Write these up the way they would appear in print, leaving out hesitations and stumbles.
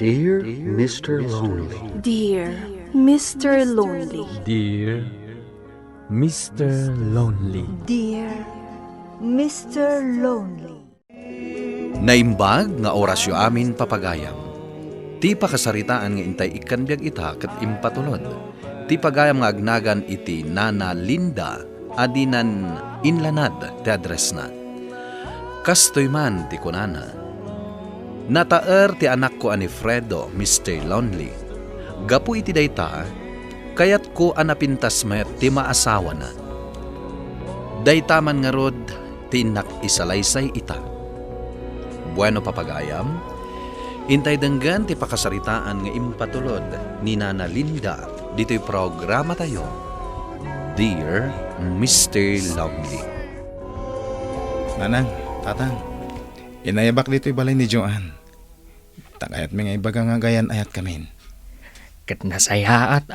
Dear Mr. Lonely. Dear Mr. Lonely. Dear Mr. Lonely. Dear Mr. Lonely. Naimbag nga orasyo amin papagayam. Ti pakasaritaan nga intay ikanbiag ita ket impatulod. Ti pagayam nga agnagan iti Nana Linda adinan inlanad ti address na. Kastoy man ti kunana. Nataer ti anak ko ani Fredo, Mr. Lonely. Gapu iti dayta, kayat ko anapintas met ti maasawa na. Daytaman nga rod, ti inak isalaysay ita. Bueno papagayam, intay denggan ti pakasaritaan nga impatulod ni Nana Linda dito'y programa tayo. Dear Mr. Lonely. Nanang, tatang, inayabak dito'y balay ni Joan. Tagayat mi nga ibaga nga gayan ayat kamin. Ket nasayaat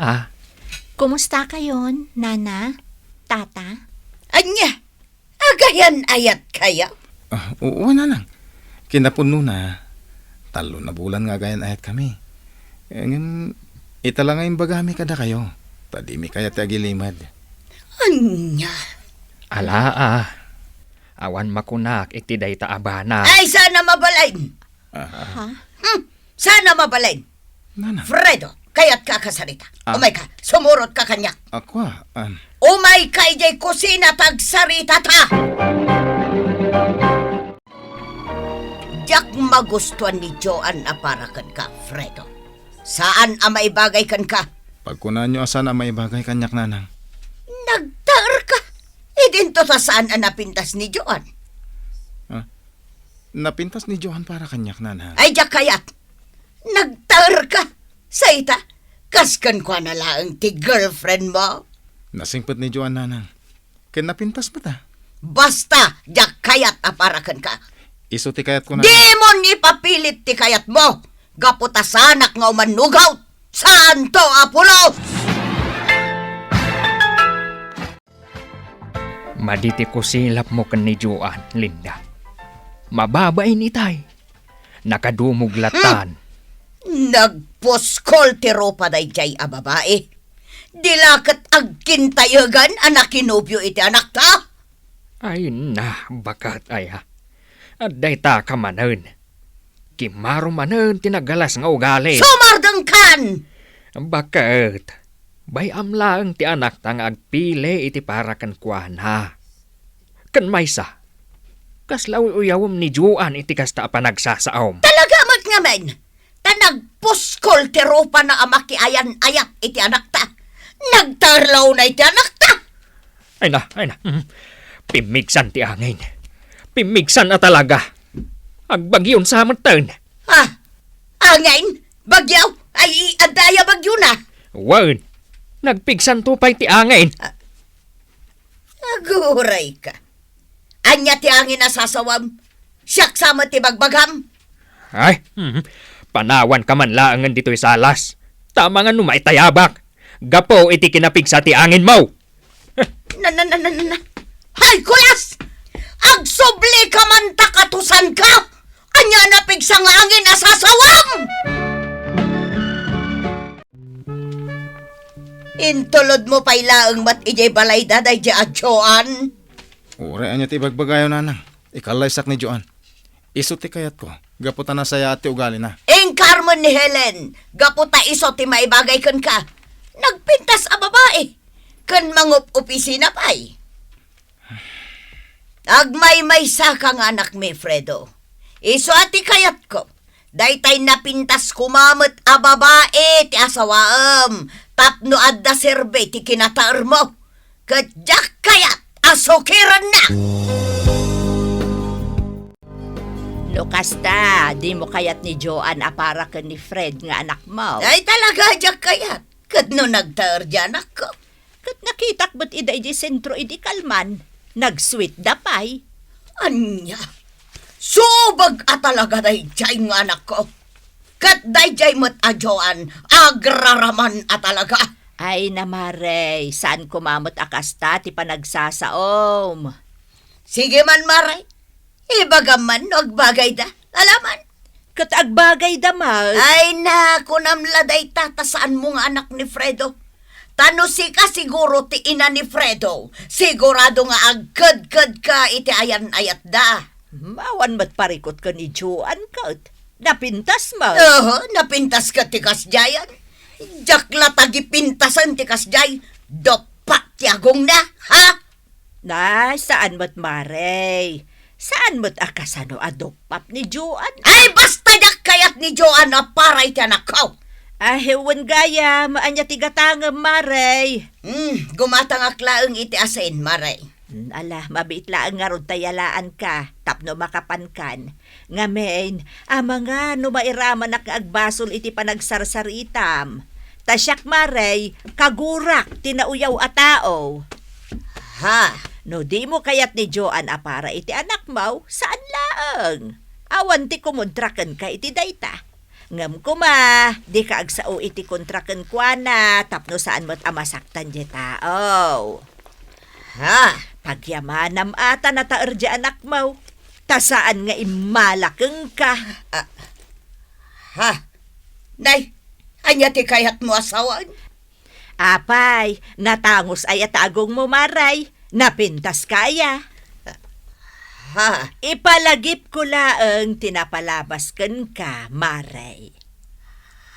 Kumusta kayon, Nana? Tata? Anya, agayan ayat kaya? Oo, nanang. Kinapuno na. Talo na bulan nga gayan ayat kami. Ngayon, itala nga imbagami kada kayo. Tadi mi kaya ti agilimad. Anya? Ala awan makunak iti dayta abana. Ay, sana mabalain. Sana mabalain. Nanang, Fredo, kayat ka kasarita. Umay ka, sumurot ka kanya. ako Umay ka ijay kusina tagsarita ta. Diyak magustuhan ni Joan aparakan ka, Fredo. Saan amay bagay kan ka? pagkunan nyo asa na may bagay kanyak nanang. Nagtaar ka. Idinto ta saan ang napintas ni Joan? Napintas ni Johan para kanyak nanang. Ay, diyak kayat. Nagtaar ka. Sa ita, kaskan ko na lang ti girlfriend mo. Nasingpot ni Johan nanang. Ken napintas ba ta? Basta, diyak kayat aparakan ka. Iso ti kayat ko na. Di mo ni papilit ti kayat mo. Gaputasanak nga umanugaw. Saan to, Apulo? Maditi ko silap mo kan ni Joan, Linda. Mababay ni tay. Nakadumuglatan. Nagpuskol ti ropa day jay a babae. Dilakat agkintayagan anak kinubyo iti anak ta. Ay na, bakat ay At dayta ka manen. Kimaro manen tinagalas nga ugali. Sumardang kan! Bakat. Bayam lang ti anak tang agpili iti para kan kuan ha. Kan maysa. Kaslaw uyawom ni Joan iti kasta panagsasaom. Talaga mat nga men. Nagpuskol ti ropa na amaki ayan ayat iti anak ta. Nagtarlaw na iti anak ta. Ay na. Pimigsan ti angin. Pimigsan na talaga. Agbagyon sa matan. Angin? Bagyaw? Ay, adaya bagyo na. Wan. Nagpigsan tupay ti angin. Aguray ka. Anya ti angin na sasawam. Siyak sama ti bagbagam. Ay, panawan ka man laangan dito'y salas. Tama nga numay tayabak. Gapo iti kinapigsa ti angin mo. Na. Hay, kulas! Agsubli ka man takatusan ka! Anya na pigsang angin na sasawam! Intulod mo pa'y laang mat ijay balay daday di adyoan. Ure anya ti bagbagayo nanang. Ikalaysak ni Joan. Iso ti kayat ko. Gaputan na saya ati ugali na. Ing Carmen ni Helen, gaputa iso ti maibagay kan ka. Nagpintas a babae. Kan mangup opisina pa'y. Agmay-maysa kang anak mi, Fredo. Iso ati kayat ko. Daytay napintas kumamot a babae ti asawaam. Tapno adda serbe ti kinataar mo. Kadyak kayat asukiran na. Lukas ta, di mo kayat ni Joan apara ka ni Fred nga anak mo. Ay talaga dyak kayat. Kadno nagtaar di anak ko. Kat nakitak ba't ida di sentro idi kalman. Nag-sweet dapay. Anya, subag a talaga day jay nga anak ko. Kat day jay mo't adyoan, agraraman a talaga. Ay namare, saan kumamot akasta ti panagsasaom? Sige man, Maray. Ibagaman, nagbagay da. Alaman, Kat agbagay damal. Ay na, kunamla day tatasaan mo nga anak ni Fredo. Tano si ka siguro ti ina ni Fredo. Sigurado nga agkad-kad ka iti ayan-ayat da. Mawan mat parikot ka ni Joan kat. Napintas mo. Napintas ka ti kasjayan. Jakla tagi pintasan ti kasjay. Dopak ti agong na, ha? Na, saan mo't Marey? Saan mo't akasano adopap ni Joan? Ay, basta dak kayat ni Joan na para iti anak ko. Hewan gaya, maanya tigatangam, Marey. Gumatang aklaang iti asin, Maray. Ala, mabit laang nga ron tayalaan ka, tapno makapankan. Ngamen, mga no mairaman ak agbasol iti panagsarsaritam. Tasyak Marey, kagurak, tinauyaw a tao. Ha? No di mo kayat ni Joan para iti anak mo, saan laang? Awan ti kumontraken ka iti dayta. Ngam ko ma, di ka agsao iti kontraken kwa na, tapno saan mo't amasaktan di tao. Ha? Pagyamanam ata na taer di anak mo, tasaan nga imalakeng ka. Ha? Nay, anya ti kayat mo asawan? Apay, natangos ay atagong mo Maray, napintas kaya. Ha? Ipalagip ko laang tinapalabas ken ka, Maray.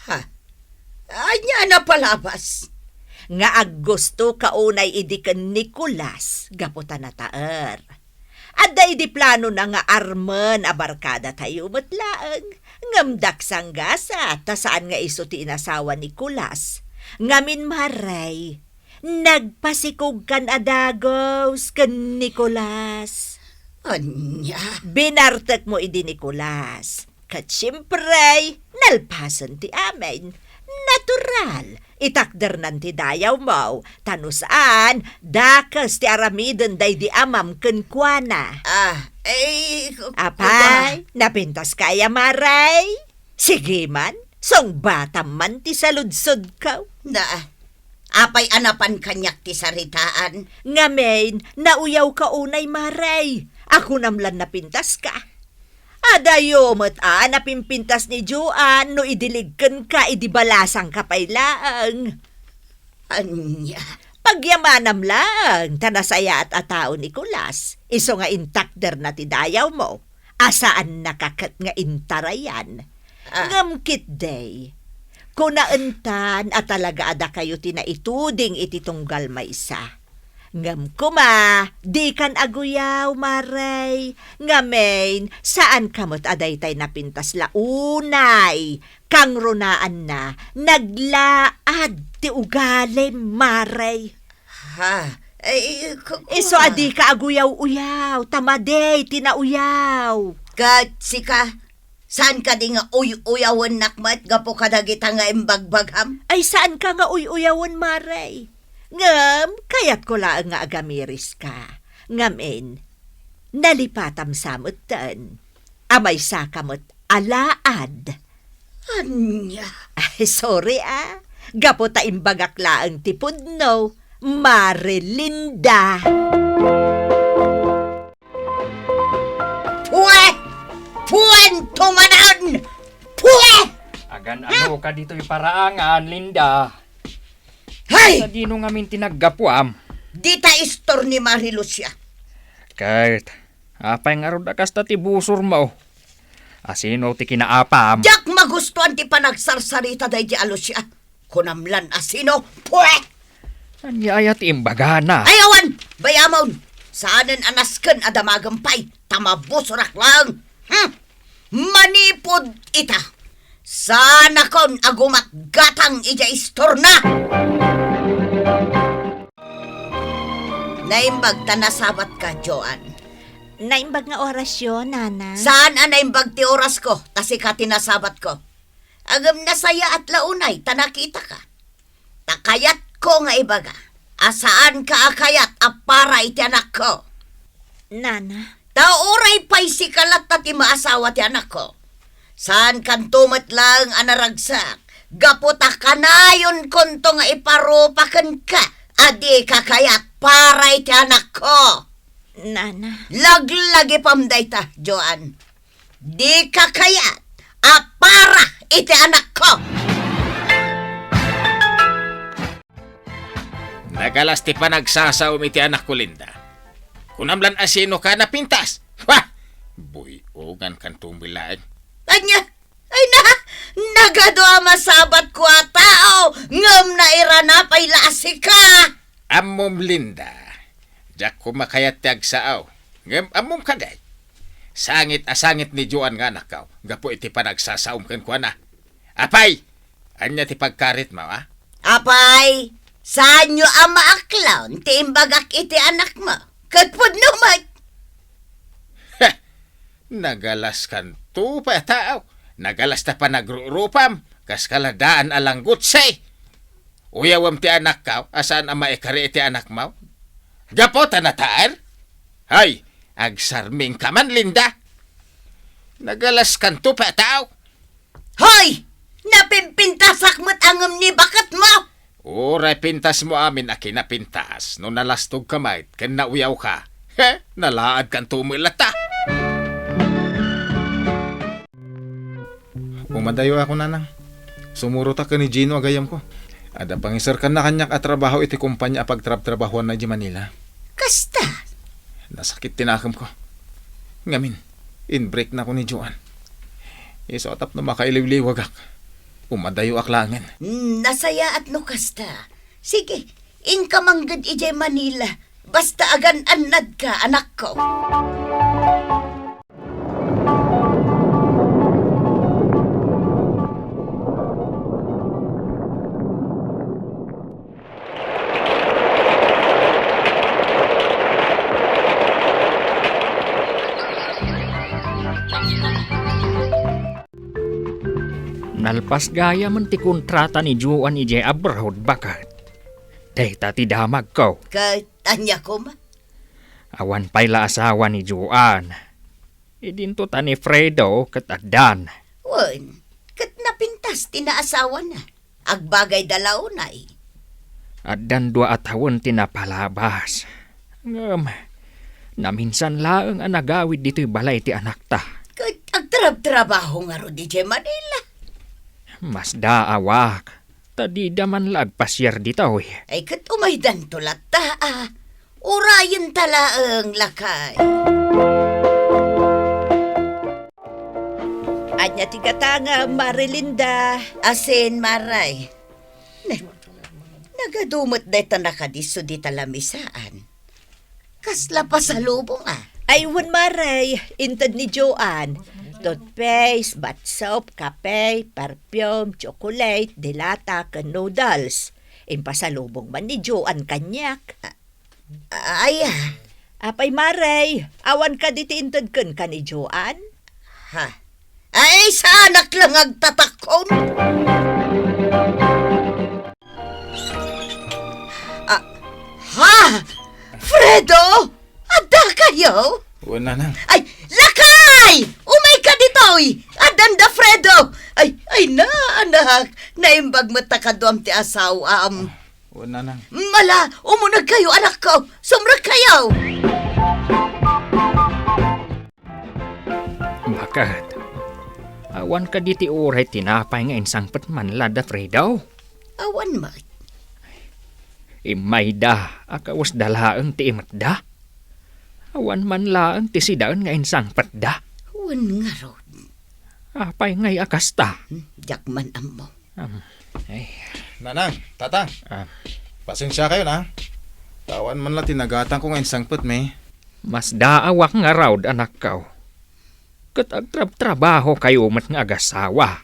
Ha? Anya na palabas? Nga aggusto kaunay idiken Nicolas, gaputan na taer. Adda idi plano na nga armen abarkada tayo matlaang. Ngamdak sanggasa, tasaan nga iso ti inasawa ni Nicolas. Ngamin Maray, nagpasikog kan adagos ken Nicolas. Anya? Binartek mo idi Nicolas. Kat siyempre, nalpasan ti amin. Natural, itakder nan ti dayaw mo. Tanusaan, dakas ti aramiden day di amam ken kuana. Apay, napintas kaya Maray? Sige man, song bata man ti saludsod ka. Na, apay anapan kanyak ti saritaan. Ngamen, nauyaw ka unay Maray. Ako namlan napintas ka. Adayo mo't napimpintas ni Joan no idiligken ka idibalasang kapaylaang. Anya? Pagyamanam lang, tanasaya at atao ni Nicolas. Iso nga intakder na ti dayaw mo. Asaan nakakat nga intarayan. Ngamkit day. Kunaentan at talaga ada kayo tinaituding iti tunggal maysa. Ngam kuma, di kan aguyaw, Maray. Ngamen, saan kamot aday tay napintas launay? Kang runaan na, naglaad ti ugali, Maray. Ha? Iso adi ka aguyaw-uyaw, tamaday, tinauyaw. Kat sika, saan ka di nga uyawan nakmat, gapo kadagita nga imbagbagam? Ay saan ka nga uyawan, Maray? Ngam, kayat ko lang nga agamiris ka. Ngamen, nalipatam samutan. Amay sakamot alaad. Anya? Ay, sorry Gapo ta imbagak laang tipudno, Marilinda. Puwe! Puwen tumanan! Puwe! Agan ano ka dito'y paraangan, Linda. Hay! Sa dino ngamin tinaggapuam. Di ta istor ni Marilucia. Kahit, apay nga ron kasta ti busor mo. Asino ti kinaapam. Jak magustuhan ti panagsarsarita day di Alucia. Kunamlan asino, puwe! Anyaya ti imbagana. Ayawan! Bayamon! Saanan anasken adamagampay, tamabusurak lang. Manipod ita. Sana kon agumat gatang ija istor na. Naimbag tanasabat ka, Joan. Naimbag nga orasyon, Nana. Saan naimbag ti oras ko, tasi ka tinasabat ko. Agam na saya at launay, tanakita ka. Takayat ko nga ibaga. Asaan ka akayat apara iti anak ko? Nana. Tauray pa'y sikalat na ti maasawa ti anak ko. Saan kan tumat lang anaragsak? Gaputa kanayon konto nga iparupakan ka. Adi kakayat para iti anak ko. Nana. Laglagi pamday ta, Joan. Di kakayat. Apara iti anak ko! Nagalas ti panagsasaom iti anak ko, Linda. Kunamlan asino ka na pintas. Ha! Buyogan kan tumilaan. Anya, ay nagado masabat ko a tao, ngam na irana pay lasi ka. Amom, Linda. Diyak kumakayat tiyag saaw. Ngam amom ka day. Sangit ni Joan nga anak ka. Gapo iti panagsasaom kan ko na. Apay! Anya ti pagkarit mo, ha? Apay, saan nyo ang maaklaw, tiimbagak iti anak mo? Katpod naman. Nagalas kan tu pa tao. Nagalas ta pa nagrurupam. Kas kaladaan alang gutsay. Uyawam ti anak ka. Asaan ang maikari iti anak mo? Gapo tanataan? Hay, agsarming ka man, Linda. Nagalas kan tu pa tao. Hoy! Napimpintasak mo't angam ni bakat mo! Uray, pintas mo amin aki na pintas. No nalastog kamay, ken nauyaw ka. Nalaad kan tumilata. Umadayo ako, nanang. Sumuro ta ka ni Gino agayam ko. Ada pangisar ka na kanyak at trabaho iti kumpanya pagtrabahuan na di Manila. Kasta? Nasakit tinakam ko. Ngamin, in-break na ko ni Joan. Isotap na makailiw-liwagak. Umadayo aklangan. Nasaya at no kasta. Sige, inkamanggad ijay Manila. Basta agan anad ka, anak ko. Nalpas gaya man ti kontrata ni Joan ije abroad bakat. Day tati damag ko. Katanya ko ma? Awan payla asawa ni Joan. Idinto ta ni Fredo kat addan. Wan, kat napintas tinaasawa na. Agbagay dalaw na eh. Addan 2 atawon tinapalabas. Ngam, naminsan laeng ang nagawid dito'y balay ti anak ta. Kat agtrab-trabaho nga ro di Manila. Mas daawak. Tadi daman lagpasyar dito eh. Ay kat umaydan tulat ta Urayan talaang lakay. Anya tigatanga, Marilinda. Asin maray. Nagadumot deta nakadiso di talamisaan. Kasla pa sa lubong Ay, wan Maray, intad ni Joan. Toothpaste, bath soap, kape, perfume, chocolate, dilata, kan noodles. Impasalubong man ni Joan kanyak. Ay, Apay Maray, awan ka diti intad kan ni Joan? ha? Ay, sa anak lang agtatakon. Ha? Fredo? Ada kayo? Wala nang. Ay, lakay! Umay ka ditoy! Adanda Fredo! Ay na, anak. Naimbag matakadwam ti asawa. Wala nang. Mala, umunag kayo, anak ko. Sumrag kayo. Bakat. Awan ka diti uray tinapay nga insangpat man lada Fredo. Awan mo. Imay da, akawas dalaang ti imat da. Awan man laang ti sidaan nga insangpat da. Awan nga ro. Apay ngay akasta. Jakman amo. Ay, Nanang, tatang. Pasensya kayo na. Tawan man lang tinagatan ko ngayon sangpot may. mas daawak nga raw anak ka. Kat agtrab-trabaho kayo mat nga agasawa.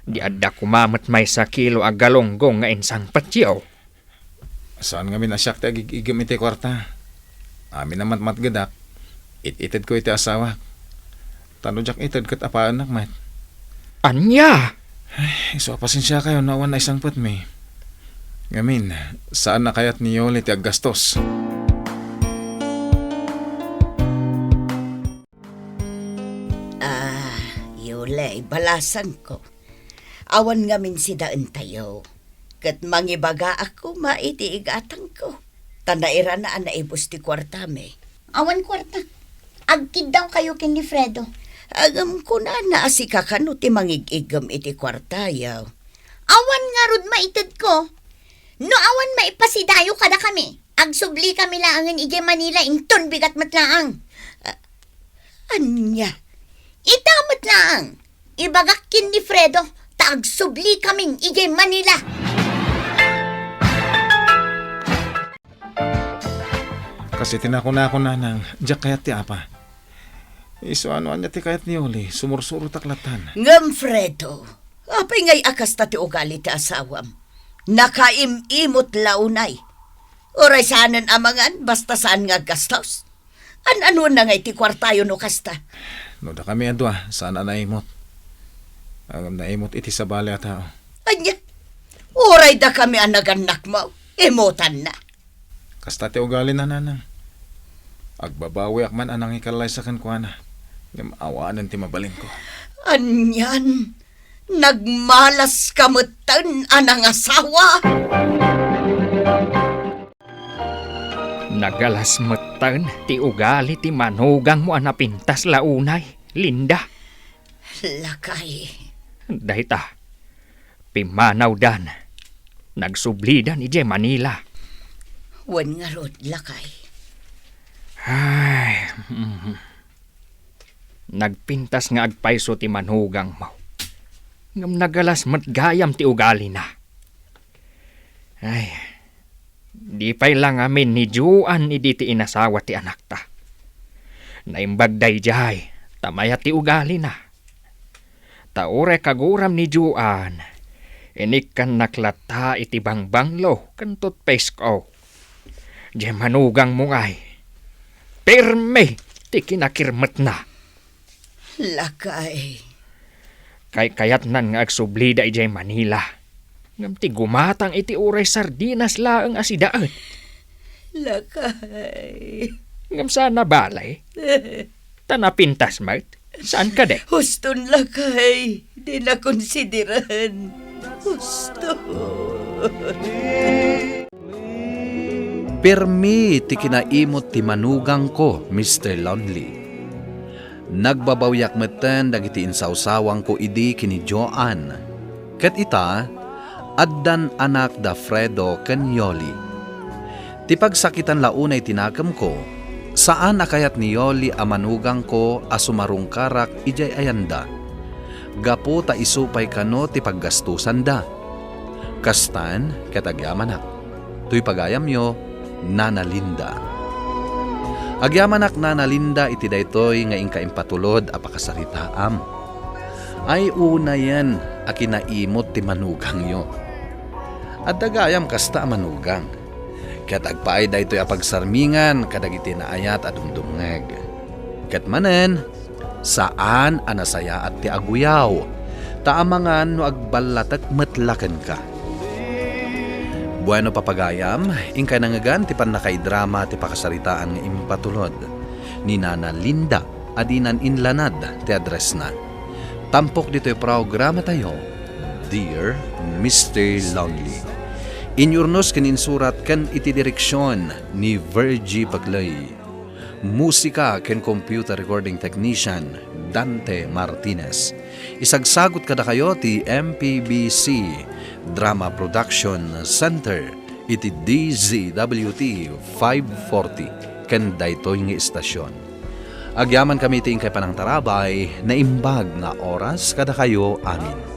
Di adda kumamat may sa kilo agalonggong nga insang patyaw. Saan nga minasyak ti agigigam iti kwarta? Amin naman matgadak. It-ited ko iti asawa. Tanodyak ited kat apaan nak mat. Anya! So pasensya kayo nawan na isang pot may. Ngamin, saan na kayat niyo ulit ag gastos? Yulay, balasan ko. Awan nga min si daan tayo. Kat mangibaga ako maitiigatang ko. Tanaira na naibos ti kwarta me. Awan kwarta. Agkid daw kayo kin ni Fredo. Agam ko na si kakano ti mangigigam iti kwartayaw. Awan nga rod maitid ko. No awan maipasidayo kada kami. Agsubli kami laangan ije Manila inton bigat matlaang. Anya, itamat laang. Ibagakin ni Fredo, tagsubli kaming ije Manila. Kasi tinako na ako nanang, diyak kayat ti apa. Iso ano anya ti kayat ni Oli, sumursuro taklatan. Ngam Fredo, apay ngay akas ta ti ugali ti asawam. Nakaimimot launay. Oray saanan amangan, basta saan nga gastos. Ano na ngay ti kwartayo no kasta. No da kami ando sana naimot. Agam naimot iti sa bali tao. Anya, oray da kami anaganak mo. Emotan na. Kasta ti ugali na nanang. Agbabawi akman anang ikalay sa kankwana. Ngam awaanan ti mabalin ko. Anyan, nagmalas kamutan anang asawa. Nagalas metan ti ugali ti manugang mo anapintas launay, Linda. Lakay. Dahita, pimanaw dan. Nagsublidan ije Manila. Wan nga rod, lakay. Ay, nagpintas nga agpaiso ti manugang mo. Ngam nagalas matgayam ti ugali na. Ay, di pa'y lang amin ni Juan idi ti inasawa ti anak ta. Naimbagday jay, tamaya ti ugali na. Taure kaguram ni Juan, inik kan naklata iti bangbanglo kan toothpaste ko. Di manugang mo ngay. Pirme ti kinakirmet na. Lakay. Kayat nan nga agsublida ijay Manila. Ngam ti gumatang iti uray sardinas laeng asidaan. Lakay. Ngam sana balay. Tanapintas mat. Saan ka de? Huston lakay. Di na konsideran. Huston. Permi ti kinaimot ti manugang ko, Mr. Lonely. Nagbabawyak meten dagiti insawsawang ko idi kini Joan. Ket ita, addan anak da Fredo ken Yoli. Ti pagsakitan launay tinakam ko, saan akayat ni Yoli a manugang ko a sumarungkarak ijay ayanda. Gapo ta isupay kano ti paggastusan da. Kastan ket agyamanak. Tuy pagayam yo, Nana Linda. Agyamanak Nana Linda iti daytoy nga ingka impatulod a pakasaritaam. Ay una yan a kinaimot ti manugang yo. At dagayam kasta manugang. Ket agpaay daytoy a pagsarmingan kadagiti naayat a dumdumngeg. Ket manen saan a nasaya at ti aguyaw. Taamangan no agballatek metlaken ka. Bueno papagayam, ingkay nangagan ti panakaidrama ti pakasaritaan nga impatulod. Ni Nana Linda, adinan inlanad ti address na. Tampok dito'y programa tayo, Dear Mr. Lonely. Inyurnos kaninsurat kan iti direksyon ni Virgie Baglay. Musika ken computer recording technician, Dante Martinez. Isagsagot kada kayo ti MPBC Drama Production Center iti DZWT 540 ken daytoy nga istasyon. Agyaman kami ti ingkay panang tarabay na imbag nga oras kada kayo amin.